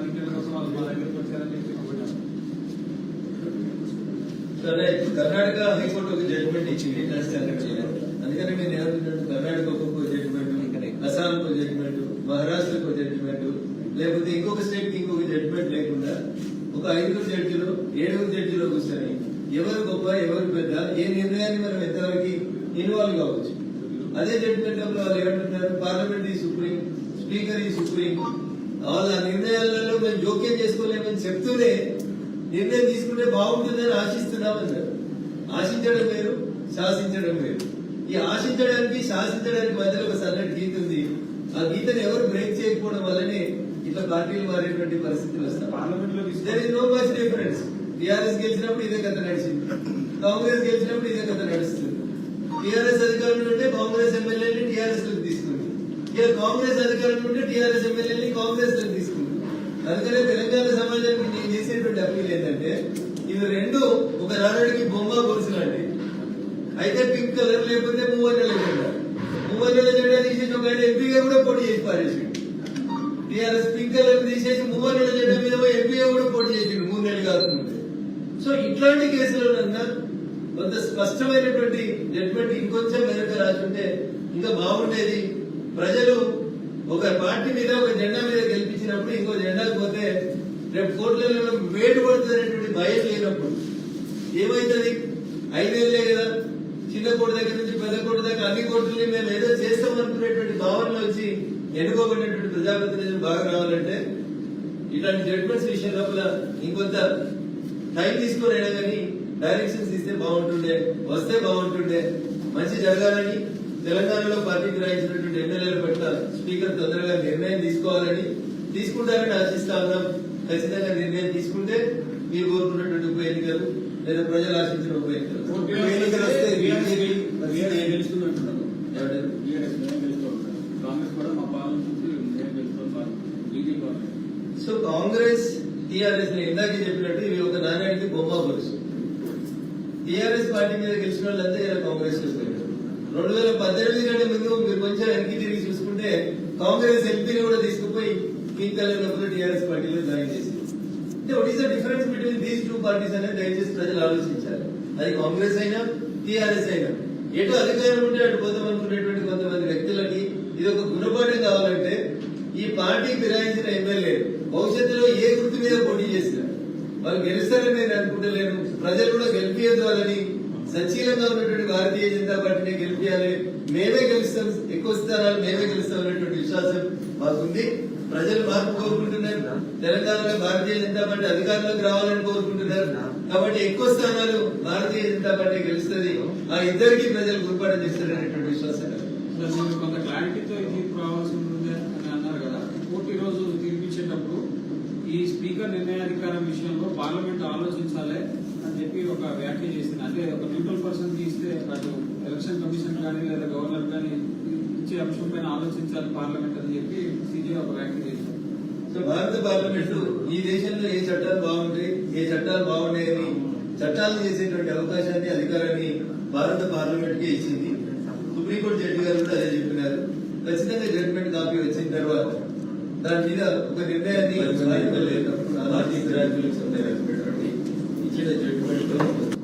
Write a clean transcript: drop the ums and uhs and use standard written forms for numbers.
టికెట్ల కోసం వాళ్ళు మా దగ్గరికి వచ్చారని చెప్పి కర్ణాటక హైకోర్టు ఒక జడ్జిమెంట్ ఇచ్చింది అందుకని మీరు ఏమంటున్నారు, కర్ణాటక ఒక జడ్జిమెంట్, అస్సాంకు ఒక జడ్జిమెంట్, మహారాష్ట్రకు ఒక జడ్జిమెంట్, లేకపోతే ఇంకొక స్టేట్ కి ఇంకొక జడ్జిమెంట్ లేకుండా ఒక 5 జడ్జిలు 7 జడ్జిలో కూర్చొని ఎవరు గొప్ప ఎవరు పెద్ద ఏ నిర్ణయాన్ని మనం ఎంతవరకు ఇన్వాల్వ్ కావచ్చు. అదే జడ్జిమెంట్ వాళ్ళు ఏమంటున్నారు, పార్లమెంట్ ఈ సుప్రీం, స్పీకర్ ఈ సుప్రీం, వాళ్ళ నిర్ణయాలలో మేము జోక్యం చేసుకోలేమని చెప్తూనే నిర్ణయం తీసుకుంటే బాగుంటుందని ఆశిస్తున్నామన్నారు. ఆశించడం వేరు, శాసించడం వేరు. ఈ ఆశించడానికి శాసించడానికి మధ్యలో ఒక సన్నటి గీత ఉంది. ఆ గీతను ఎవరు బ్రేక్ చేయకపోవడం వల్లనే ఇట్లా పార్టీలు మారేటువంటి పరిస్థితులు వస్తాయి. పార్లమెంట్ లో నో మచ్ డిఫరెన్స్. టీఆర్ఎస్ గెలిచినప్పుడు ఇదే కథ నడిచింది, కాంగ్రెస్ గెలిచినప్పుడు ఇదే కథ నడుస్తుంది. టీఆర్ఎస్ అధికారంలో ఉంటే కాంగ్రెస్ ఎమ్మెల్యేని టీఆర్ఎస్ లోకి తీసుకుంది, ఇక కాంగ్రెస్ అధికారంలో ఉంటే టీఆర్ఎస్ ఎమ్మెల్యేని కాంగ్రెస్ లోకి తీసుకుంది. అందుకనే తెలంగాణ సమాజానికి నేను చేసేటువంటి అప్పీల్ ఏంటంటే, ఇవి రెండు ఒక రానుడికి బొమ్మ గొలుసులండి. అయితే పింక్ కలర్ లేకపోతే మూవన్నెల జెండా, మూవన్నెల జెండా తీసేసి ఒక ఆయన ఎంపీగా కూడా పోటీ చేసి పారేసిండు. టీఆర్ఎస్ పింక్ కలర్ తీసేసి మూవన్నెల జెండా మీద ఎంపీగా కూడా పోటీ చేసిండు 3 నెలలు కాకుండా. సో ఇట్లాంటి కేసులోనన్నా కొంత స్పష్టమైనటువంటి జడ్జిమెంట్ ఇంకొంచెం వెనక రాసుంటే ఇంకా బాగుండేది. ప్రజలు ఒక పార్టీ మీద ఒక జెండా మీద గెలిపించినప్పుడు ఇంకో జెండాకు పోతే రేపు కోట్లలో వేటు పడుతున్నటువంటి భయం లేనప్పుడు ఏమైతుంది? 5 ఏళ్లే కదా, చిన్న కోట దగ్గర నుంచి పెద్ద కోట దగ్గర అన్ని కోట్లని మేము ఏదో చేస్తాం అనుకునేటువంటి భావనలో వచ్చి ఎన్నుకోబడినటువంటి ప్రజాప్రతినిధులు బాగా రావాలంటే ఇట్లాంటి జడ్జిమెంట్స్ విషయం లోపల ఇంకొంత టైం తీసుకునైనా కానీ డైరెక్షన్స్ ఇస్తే బాగుంటుండే, వస్తే బాగుంటుండే. మంచి జరగాలని, తెలంగాణలో పార్టీ గ్రహించినటువంటి ఎమ్మెల్యేల పట్ల స్పీకర్ తొందరగా నిర్ణయం తీసుకోవాలని, తీసుకుంటారని ఆశిస్తా ఉన్నాం. ఖచ్చితంగా నిర్ణయం తీసుకుంటే మీరు కోరుకున్నటువంటి ఉప ఎన్నికలు లేదా ప్రజలు ఆశించిన ఉప ఎన్నికలు వస్తే సో కాంగ్రెస్ టీఆర్ఎస్ ఇందాకే చెప్పినట్టు ఇవి ఒక నాణ్యానికి బొమ్మ గొలుసు. టీఆర్ఎస్ పార్టీ మీద గెలిచిన వాళ్ళంతా ఇలా కాంగ్రెస్ లో పోయారు. 2018 కంటే ముందు మీరు కొంచెం వెనక్కి తిరిగి చూసుకుంటే కాంగ్రెస్ ఎంపీని కూడా తీసుకుపోయి పింక్ కలర్ లోపల టీఆర్ఎస్ పార్టీలో జాయిన్ చేసింది. అంటే what is the difference between these 2 parties అనేది దయచేసి ప్రజలు ఆలోచించాలి. అది కాంగ్రెస్ అయినా టీఆర్ఎస్ అయినా ఎటు అధికారం ఉంటే అటు పోతామనుకునేటువంటి కొంతమంది వ్యక్తులకి ఇది ఒక గుణపాఠం కావాలంటే ఈ పార్టీ ఫిరాయించిన ఎమ్మెల్యే భవిష్యత్తులో ఏ గుర్తు మీద పోటీ చేసినా వాళ్ళు గెలుస్తారని నేను అనుకుంటలేను. ప్రజలు కూడా గెలిపియద్దు వాళ్ళని, సచీలంగా ఉన్నటువంటి భారతీయ జనతా పార్టీని గెలిపియాలి, మేమే గెలుస్తాం, ఎక్కువ స్థానాలు మేమే గెలుస్తాం అనేటువంటి విశ్వాసం మాకుంది. ప్రజలు మార్పు కోరుకుంటున్నారు. తెలంగాణలో భారతీయ జనతా పార్టీ అధికారంలోకి రావాలని కోరుకుంటున్నారు. కాబట్టి ఎక్కువ స్థానాలు భారతీయ జనతా పార్టీ గెలుస్తుంది. ఆ ఇద్దరికి ప్రజలు గుర్పాటు చేస్తారనేటువంటి విశ్వాసం. కొంత క్లారిటీతో తీర్పు రావాల్సి ఉంటుంది అని అన్నారు కదా. కోర్టు ఈ రోజు తీర్పిచ్చేటప్పుడు ఈ స్పీకర్ నిర్ణయాధికారం విషయంలో పార్లమెంట్ ఆలోచించాలి అని చెప్పి ఒక వ్యాఖ్య చేసింది. అంటే ఒక న్యూట్రల్ పర్సన్ ఇస్తే అటు ఎలక్షన్ కమిషన్ కానీ లేదా గవర్నర్ కానీ ఇచ్చే అంశం పైన ఆలోచించాలి పార్లమెంట్ అని చెప్పి సిజే ఒక వ్యాఖ్య చేసింది. సో భారత పార్లమెంట్ ఈ దేశంలో ఏ చట్టాలు బాగుంటాయి, ఏ చట్టాలు బాగున్నాయని చట్టాలను చేసేటువంటి అవకాశాన్ని, అధికారాన్ని భారత పార్లమెంట్ కి ఇచ్చింది. సుప్రీంకోర్టు జడ్జి గారు కూడా అదే చెప్పినారు. ఖచ్చితంగా జడ్జిమెంట్ కాపీ వచ్చిన తర్వాత దాని మీద ఒక నిర్ణయాన్ని ఇచ్చిన జడ్జిమెంట్